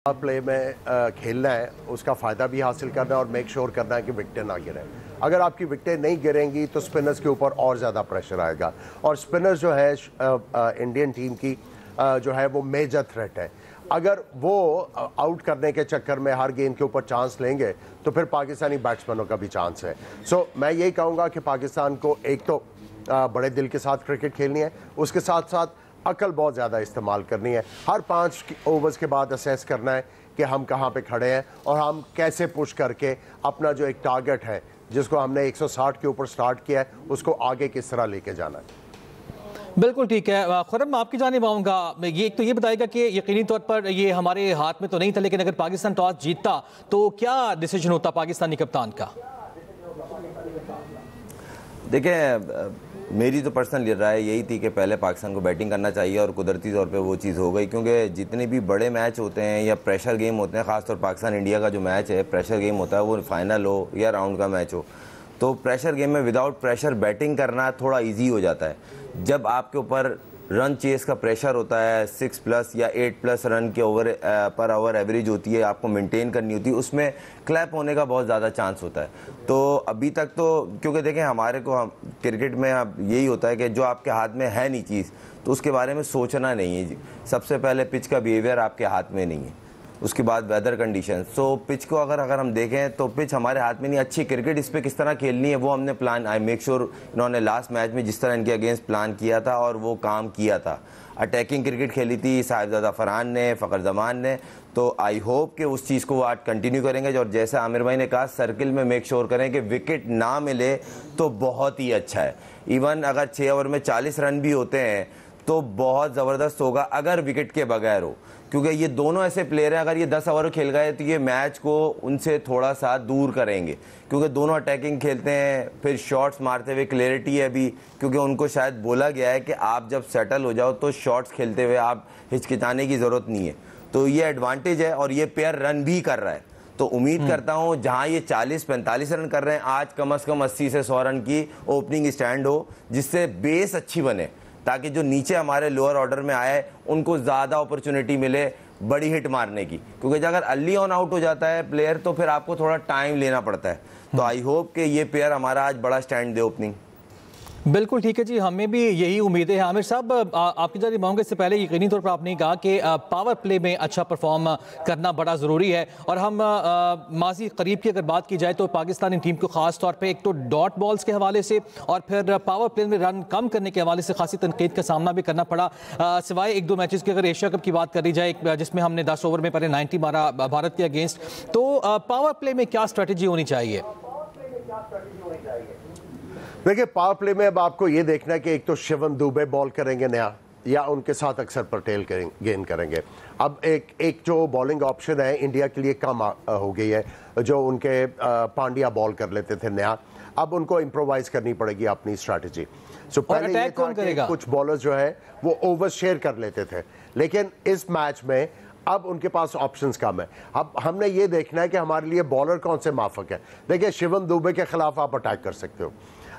Play में खेलना है, उसका फ़ायदा भी हासिल करना है और मेक श्योर करना है कि विकेटें ना गिरें। अगर आपकी विकेटें नहीं गिरेंगी तो स्पिनर्स के ऊपर और ज़्यादा प्रेशर आएगा और स्पिनर्स जो है इंडियन टीम की जो है वो मेजर थ्रेट है। अगर वो आउट करने के चक्कर में हर गेंद के ऊपर चांस लेंगे तो फिर पाकिस्तानी बैट्समैनों का भी चांस है। सो मैं यही कहूँगा कि पाकिस्तान को एक तो बड़े दिल के साथ क्रिकेट खेलनी है, उसके साथ साथ अकल बहुत ज़्यादा इस्तेमाल करनी है। हर 5 ओवर्स के बाद असेस करना है कि हम कहाँ पे खड़े हैं और हम कैसे पुश करके अपना जो एक टारगेट है जिसको हमने 160 के ऊपर स्टार्ट किया है उसको आगे किस तरह लेके जाना है। बिल्कुल ठीक है। खुरम, आपकी जानिब आऊँगा। ये एक तो ये बताएगा कि यकीनी तौर पर ये हमारे हाथ में तो नहीं था, लेकिन अगर पाकिस्तान टॉस जीतता तो क्या डिसीजन होता पाकिस्तानी कप्तान का? देखिए, मेरी तो पर्सनल राय यही थी कि पहले पाकिस्तान को बैटिंग करना चाहिए और कुदरती तौर पे वो चीज़ हो गई, क्योंकि जितने भी बड़े मैच होते हैं या प्रेशर गेम होते हैं, ख़ासतौर पाकिस्तान इंडिया का जो मैच है प्रेशर गेम होता है, वो फाइनल हो या राउंड का मैच हो, तो प्रेशर गेम में विदाउट प्रेशर बैटिंग करना थोड़ा ईजी हो जाता है। जब आपके ऊपर रन चेस का प्रेशर होता है, 6+ या 8+ रन के पर ओवर एवरेज होती है, आपको मेंटेन करनी होती है, उसमें क्लैप होने का बहुत ज़्यादा चांस होता है। तो अभी तक तो क्योंकि देखें हमारे को क्रिकेट में अब यही होता है कि जो आपके हाथ में है नहीं चीज़ तो उसके बारे में सोचना नहीं है। सबसे पहले पिच का बिहेवियर आपके हाथ में नहीं है, उसके बाद वेदर कंडीशन। सो पिच को अगर हम देखें तो पिच हमारे हाथ में नहीं। अच्छी क्रिकेट इस पर किस तरह खेलनी है वो हमने प्लान, आई मेक श्योर इन्होंने लास्ट मैच में जिस तरह इनके अगेंस्ट प्लान किया था और वो काम किया था। अटैकिंग क्रिकेट खेली थी साहिबजादा फरहान ने, फ़खर जमान ने, तो आई होप कि उस चीज़ को वो आज कंटिन्यू करेंगे। और जैसे आमिर भाई ने कहा, सर्किल में मेक श्योर करें कि विकेट ना मिले तो बहुत ही अच्छा है। इवन अगर 6 ओवर में 40 रन भी होते हैं तो बहुत ज़बरदस्त होगा अगर विकेट के बगैर हो, क्योंकि ये दोनों ऐसे प्लेयर हैं, अगर ये 10 ओवर खेल गए तो ये मैच को उनसे थोड़ा सा दूर करेंगे, क्योंकि दोनों अटैकिंग खेलते हैं। फिर शॉट्स मारते हुए क्लैरिटी है अभी, क्योंकि उनको शायद बोला गया है कि आप जब सेटल हो जाओ तो शॉट्स खेलते हुए आप हिचकिचाने की ज़रूरत नहीं है। तो ये एडवांटेज है और ये पेयर रन भी कर रहा है। तो उम्मीद करता हूँ जहाँ ये 40-45 रन कर रहे हैं, आज कम से कम 80 से 100 रन की ओपनिंग स्टैंड हो, जिससे बेस अच्छी बने, ताकि जो नीचे हमारे लोअर ऑर्डर में आए उनको ज़्यादा अपॉर्चुनिटी मिले बड़ी हिट मारने की। क्योंकि अगर अर्ली ऑन आउट हो जाता है प्लेयर तो फिर आपको थोड़ा टाइम लेना पड़ता है। तो आई होप कि ये प्लेयर हमारा आज बड़ा स्टैंड दे ओपनिंग। बिल्कुल ठीक है जी, हमें भी यही उम्मीद है। आमिर साहब, आपकी जानिब आऊँगा। इससे पहले यकीनी तौर पर आपने कहा कि पावर प्ले में अच्छा परफॉर्म करना बड़ा ज़रूरी है, और हम माजी करीब की अगर बात की जाए तो पाकिस्तानी टीम को ख़ास तौर पे एक तो डॉट बॉल्स के हवाले से और फिर पावर प्ले में रन कम करने के हवाले से खासी तनकीद का सामना भी करना पड़ा। सिवाय 1-2 मैचेस की अगर एशिया कप की बात करी जाए जिसमें हमने 10 ओवर में पहले 90 मारा भारत के अगेंस्ट, तो पावर प्ले में क्या स्ट्रेटजी होनी चाहिए? देखिए, पावर प्ले में अब आपको ये देखना है कि एक तो शिवम दुबे बॉल करेंगे नया या उनके साथ अक्सर पटेल गेंद करेंगे। अब एक जो बॉलिंग ऑप्शन है इंडिया के लिए कम हो गई है, जो उनके पांड्या बॉल कर लेते थे नया, अब उनको इम्प्रोवाइज करनी पड़ेगी अपनी स्ट्रैटेजी। सो पहले ये था कि कुछ बॉलर्स जो है वो ओवर शेयर कर लेते थे, लेकिन इस मैच में अब उनके पास ऑप्शंस कम है। अब हमने ये देखना है कि हमारे लिए बॉलर कौन से माफक है। देखिए, शिवम दुबे के खिलाफ आप अटैक कर सकते हो,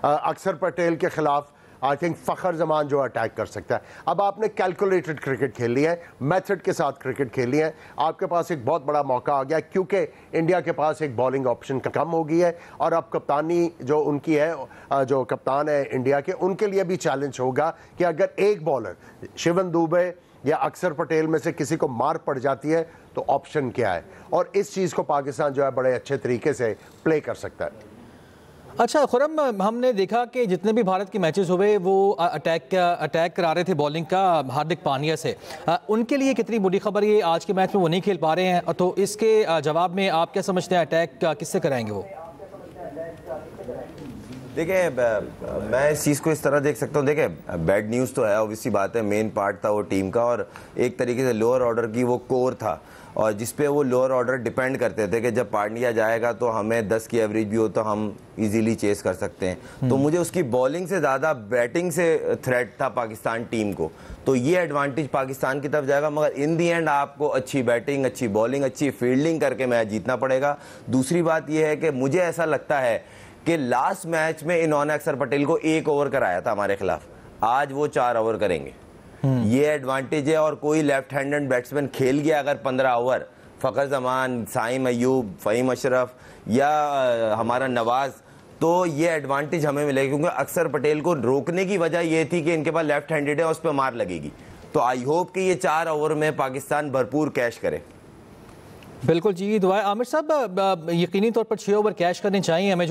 अक्सर पटेल के खिलाफ आई थिंक फ़खर जमान जो अटैक कर सकता है। अब आपने कैलकुलेटेड क्रिकेट खेलनी है, मेथड के साथ क्रिकेट खेलनी है। आपके पास एक बहुत बड़ा मौका आ गया क्योंकि इंडिया के पास एक बॉलिंग ऑप्शन कम हो गई है, और अब कप्तानी जो उनकी है, जो कप्तान है इंडिया के, उनके लिए भी चैलेंज होगा कि अगर एक बॉलर शिवम दुबे या अक्सर पटेल में से किसी को मार पड़ जाती है तो ऑप्शन क्या है, और इस चीज़ को पाकिस्तान जो है बड़े अच्छे तरीके से प्ले कर सकता है। अच्छा खुरम, हमने देखा कि जितने भी भारत के मैचेस हुए वो अटैक करा रहे थे बॉलिंग का हार्दिक पांड्या से। उनके लिए कितनी बुरी खबर ये आज के मैच में वो नहीं खेल पा रहे हैं, तो इसके जवाब में आप क्या समझते हैं, अटैक किससे कराएंगे वो? देखिए, मैं इस चीज़ को इस तरह देख सकता हूँ। देखिए, बैड न्यूज़ तो है, ऑब्वियसली बात है, मेन पार्ट था वो टीम का, और एक तरीके से लोअर ऑर्डर की वो कोर था, और जिस पे वो लोअर ऑर्डर डिपेंड करते थे कि जब पांड्या जाएगा तो हमें 10 की एवरेज भी हो तो हम इजीली चेस कर सकते हैं। तो मुझे उसकी बॉलिंग से ज़्यादा बैटिंग से थ्रेट था पाकिस्तान टीम को, तो ये एडवांटेज पाकिस्तान की तरफ जाएगा। मगर इन दी एंड आपको अच्छी बैटिंग, अच्छी बॉलिंग, अच्छी फील्डिंग करके मैच जीतना पड़ेगा। दूसरी बात यह है कि मुझे ऐसा लगता है कि लास्ट मैच में इन्होंने अक्सर पटेल को 1 ओवर कराया था हमारे खिलाफ, आज वो 4 ओवर करेंगे। ये एडवांटेज है, और कोई लेफ्ट हैंडेड बैट्समैन खेल गया अगर 15 ओवर फ़खर जमान, साइम अयूब, फ़हीम अशरफ या हमारा नवाज़, तो ये एडवांटेज हमें मिलेगा, क्योंकि अक्सर पटेल को रोकने की वजह ये थी कि इनके पास लेफ्ट हैंडेड है, उस पर मार लगेगी। तो आई होप कि ये 4 ओवर में पाकिस्तान भरपूर कैश करे। बिल्कुल जी, दुआ। आमिर साहब, यकीनी तौर पर 6 ओवर कैश करने चाहिए हमें।